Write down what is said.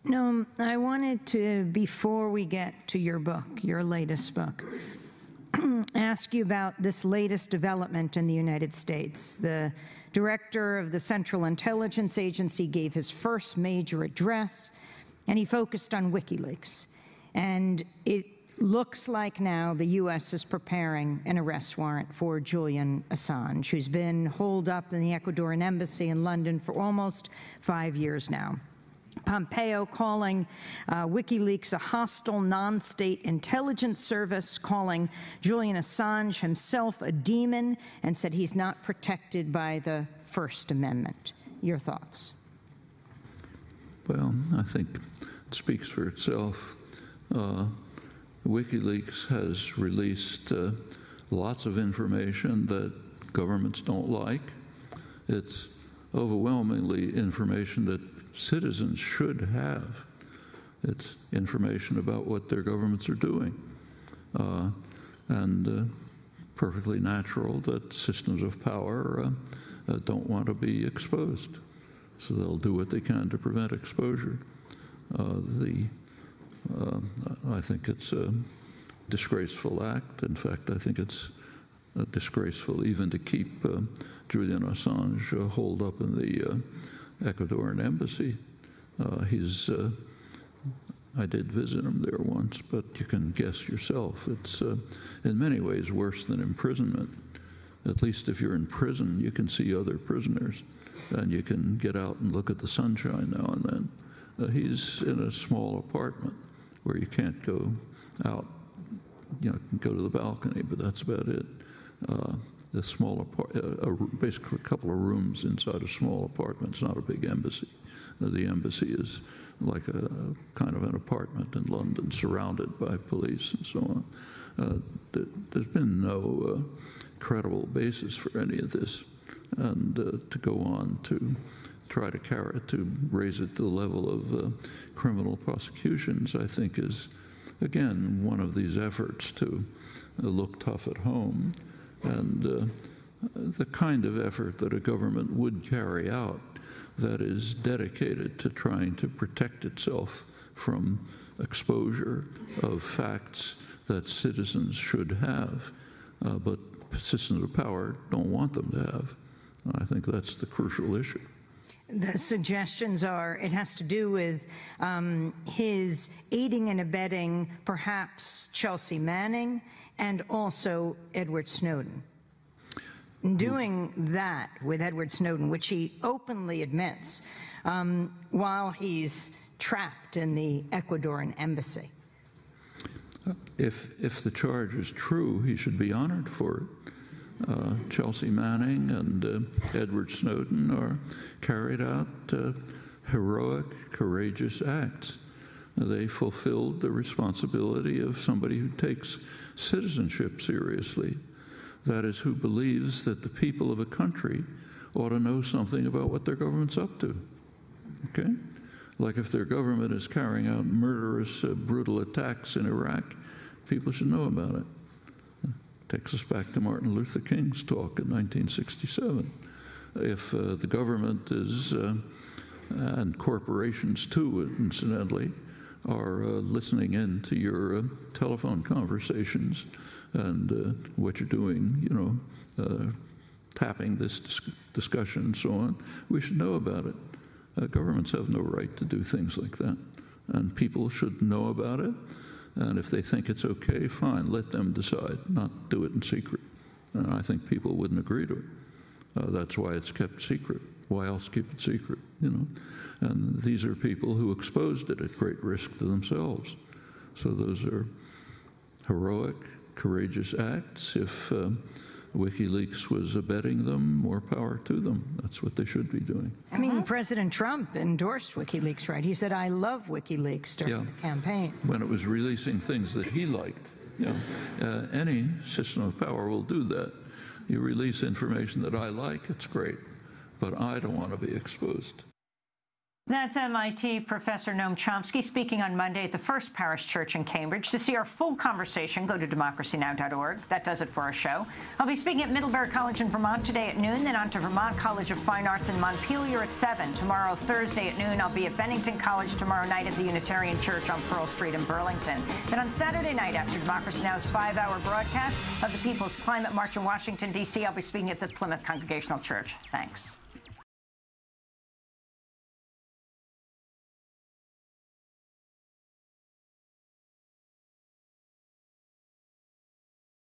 No, I wanted to, before we get to your book, your latest book, ask you about this latest development in the United States. The director of the Central Intelligence Agency gave his first major address, and he focused on WikiLeaks. And it looks like now the U.S. is preparing an arrest warrant for Julian Assange, who's been holed up in the Ecuadorian embassy in London for almost 5 years now. Pompeo calling WikiLeaks a hostile non-state intelligence service, calling Julian Assange himself a demon, and said he's not protected by the First Amendment. Your thoughts? Well, I think it speaks for itself. WikiLeaks has released lots of information that governments don't like. It's overwhelmingly information that citizens should have. It's information about what their governments are doing. And perfectly natural that systems of power don't want to be exposed. So they'll do what they can to prevent exposure. I think it's a disgraceful act. In fact, I think it's disgraceful even to keep Julian Assange holed up in the Ecuadorian embassy. I did visit him there once, but you can guess yourself. It's in many ways worse than imprisonment. At least if you're in prison, you can see other prisoners, and you can get out and look at the sunshine now and then. He's in a small apartment where you can't go out. You know, go to the balcony, but that's about it. The small basically a couple of rooms inside a small apartment. It's not a big embassy. The embassy is like a kind of an apartment in London, surrounded by police and so on. There's been no credible basis for any of this, and to go on to try to raise it to the level of criminal prosecutions, I think is, again, one of these efforts to look tough at home. And the kind of effort that a government would carry out that is dedicated to trying to protect itself from exposure of facts that citizens should have, but systems of power don't want them to have. I think that's the crucial issue. The suggestions are it has to do with his aiding and abetting perhaps Chelsea Manning and also Edward Snowden. Doing that with Edward Snowden, which he openly admits, while he's trapped in the Ecuadorian embassy. If the charge is true, he should be honored for it. Chelsea Manning and Edward Snowden are carried out heroic, courageous acts. They fulfilled the responsibility of somebody who takes citizenship seriously. That is, who believes that the people of a country ought to know something about what their government's up to. Okay? Like if their government is carrying out murderous, brutal attacks in Iraq, people should know about it. Takes us back to Martin Luther King's talk in 1967. If the government is, and corporations too, incidentally, are listening in to your telephone conversations and what you're doing, you know, tapping this discussion and so on, we should know about it. Governments have no right to do things like that, and people should know about it. And if they think it's okay, fine, let them decide, not do it in secret. And I think people wouldn't agree to it. That's why it's kept secret. Why else keep it secret, you know? And these are people who exposed it at great risk to themselves. So those are heroic, courageous acts. If WikiLeaks was abetting them, more power to them. That's what they should be doing. I mean, President Trump endorsed WikiLeaks, right? He said, "I love WikiLeaks" during the campaign. When it was releasing things that he liked. You know, any system of power will do that. You release information that I like, it's great, but I don't want to be exposed. That's MIT Professor Noam Chomsky speaking on Monday at the First Parish Church in Cambridge. To see our full conversation, go to democracynow.org. That does it for our show. I'll be speaking at Middlebury College in Vermont today at noon, then on to Vermont College of Fine Arts in Montpelier at 7. Tomorrow, Thursday at noon, I'll be at Bennington College. Tomorrow night at the Unitarian Church on Pearl Street in Burlington. Then on Saturday night, after Democracy Now's 5-hour broadcast of the People's Climate March in Washington, D.C., I'll be speaking at the Plymouth Congregational Church. Thanks.